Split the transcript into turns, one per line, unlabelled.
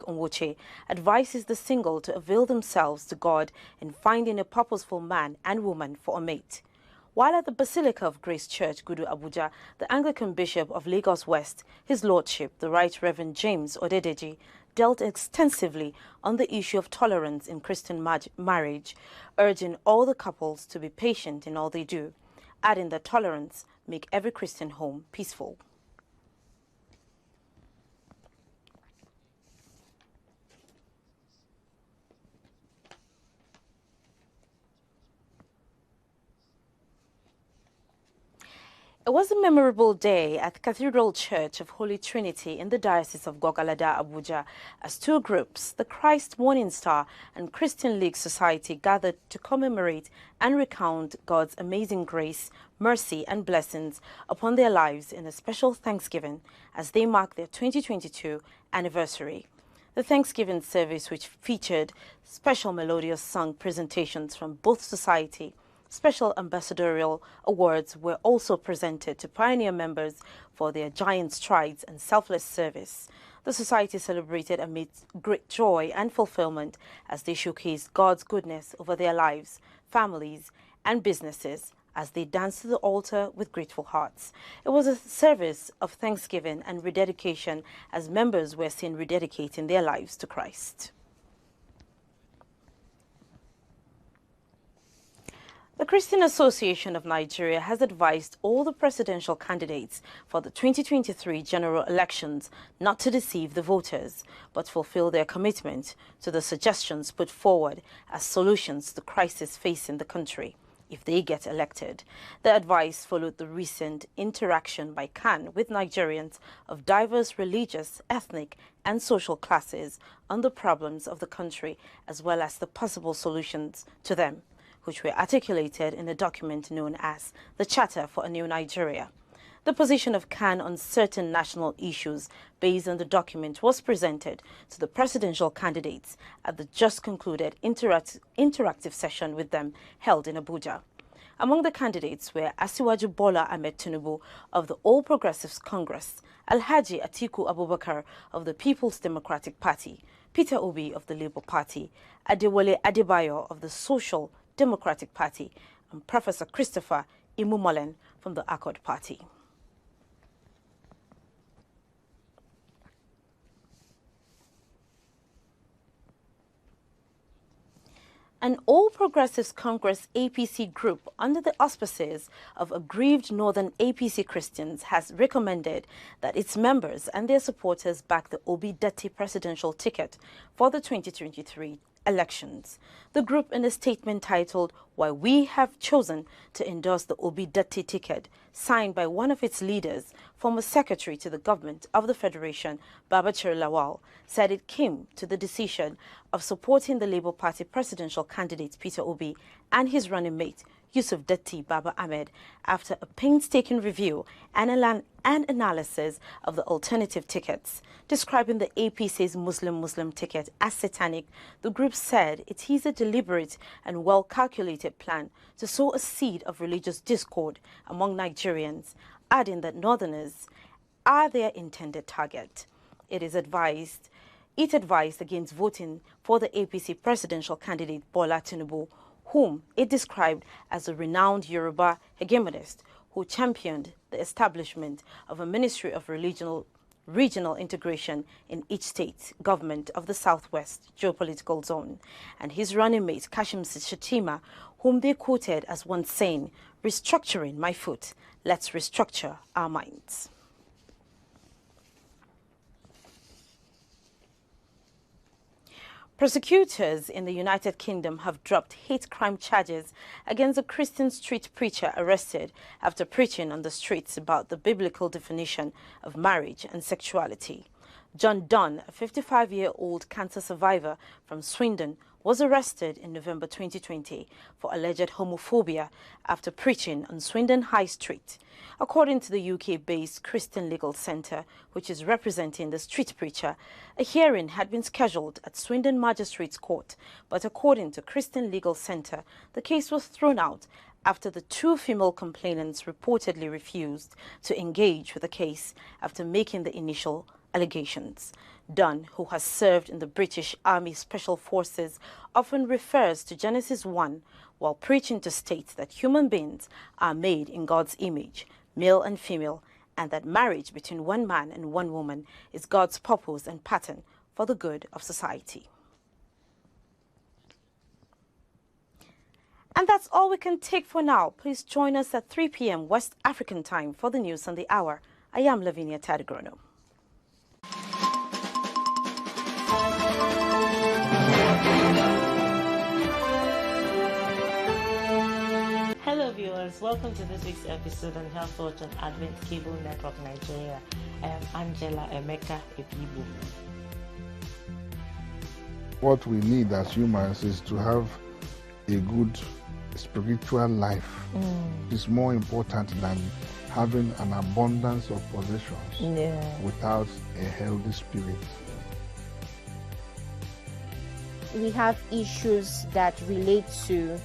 Onwoche advises the single to avail themselves to God in finding a purposeful man and woman for a mate. While at the Basilica of Grace Church, Gudu, Abuja, the Anglican Bishop of Lagos West, His Lordship, the Right Reverend James Odedeji, dealt extensively on the issue of tolerance in Christian marriage, urging all the couples to be patient in all they do, adding that tolerance make every Christian home peaceful. It was a memorable day at the Cathedral Church of Holy Trinity in the Diocese of Gwagwalada, Abuja, as two groups, the Christ Morning Star and Christian League Society, gathered to commemorate and recount God's amazing grace, mercy and blessings upon their lives in a special Thanksgiving as they mark their 2022 anniversary. The Thanksgiving service, which featured special melodious song presentations from both society, special ambassadorial awards were also presented to pioneer members for their giant strides and selfless service. The society celebrated amidst great joy and fulfillment as they showcased God's goodness over their lives, families, and businesses as they danced to the altar with grateful hearts. It was a service of thanksgiving and rededication as members were seen rededicating their lives to Christ. The Christian Association of Nigeria has advised all the presidential candidates for the 2023 general elections not to deceive the voters, but fulfill their commitment to the suggestions put forward as solutions to the crisis facing the country if they get elected. The advice followed the recent interaction by Acnn with Nigerians of diverse religious, ethnic, and social classes on the problems of the country, as well as the possible solutions to them, which were articulated in a document known as the Charter for a New Nigeria. The position of Acnn on certain national issues based on the document was presented to the presidential candidates at the just concluded interactive session with them held in Abuja. Among the candidates were Asiwaju Bola Ahmed Tinubu of the All Progressives Congress, Alhaji Atiku Abubakar of the People's Democratic Party, Peter Obi of the Labour Party, Adewale Adebayo of the Social Democratic Party, and Professor Christopher Imumolen from the Accord Party. An All Progressives Congress APC group under the auspices of aggrieved Northern APC Christians has recommended that its members and their supporters back the Obi Datti presidential ticket for the 2023 elections. The group, in a statement titled "Why We Have Chosen to Endorse the Obi Datti Ticket," signed by one of its leaders, former Secretary to the Government of the Federation, Babachir Lawal, said it came to the decision of supporting the Labour Party presidential candidate Peter Obi and his running mate Yusuf Datti Baba Ahmed after a painstaking review and analysis of the alternative tickets. Describing the APC's Muslim ticket as satanic, the group said it is a deliberate and well-calculated plan to sow a seed of religious discord among Nigerians, adding that Northerners are their intended target. It advised against voting for the APC presidential candidate Bola Tinubu, whom it described as a renowned Yoruba hegemonist who championed the establishment of a Ministry of Regional integration in each state government of the Southwest geopolitical zone, and his running mate Kashim Shettima, whom they quoted as once saying, "Restructuring my foot, let's restructure our minds." Prosecutors in the United Kingdom have dropped hate crime charges against a Christian street preacher arrested after preaching on the streets about the biblical definition of marriage and sexuality. John Dunn, a 55-year-old cancer survivor from Swindon, was arrested in November 2020 for alleged homophobia after preaching on Swindon High Street. According to the UK-based Christian Legal Centre, which is representing the street preacher, a hearing had been scheduled at Swindon Magistrates Court, but according to Christian Legal Centre, the case was thrown out after the two female complainants reportedly refused to engage with the case after making the initial allegations. Dunn, who has served in the British Army Special Forces, often refers to Genesis 1 while preaching to state that human beings are made in God's image, male and female, and that marriage between one man and one woman is God's purpose and pattern for the good of society. And that's all we can take for now. Please join us at 3 p.m. West African time for the news on the hour. I am Lavinia Tadigrono.
Hello viewers, welcome to this week's episode on Health Watch on Advent Cable Network Nigeria. I am Angela Emeka Ebibu.
What we need as humans is to have a good spiritual life. It's more important than having an abundance of possessions without a healthy spirit.
We have issues that relate to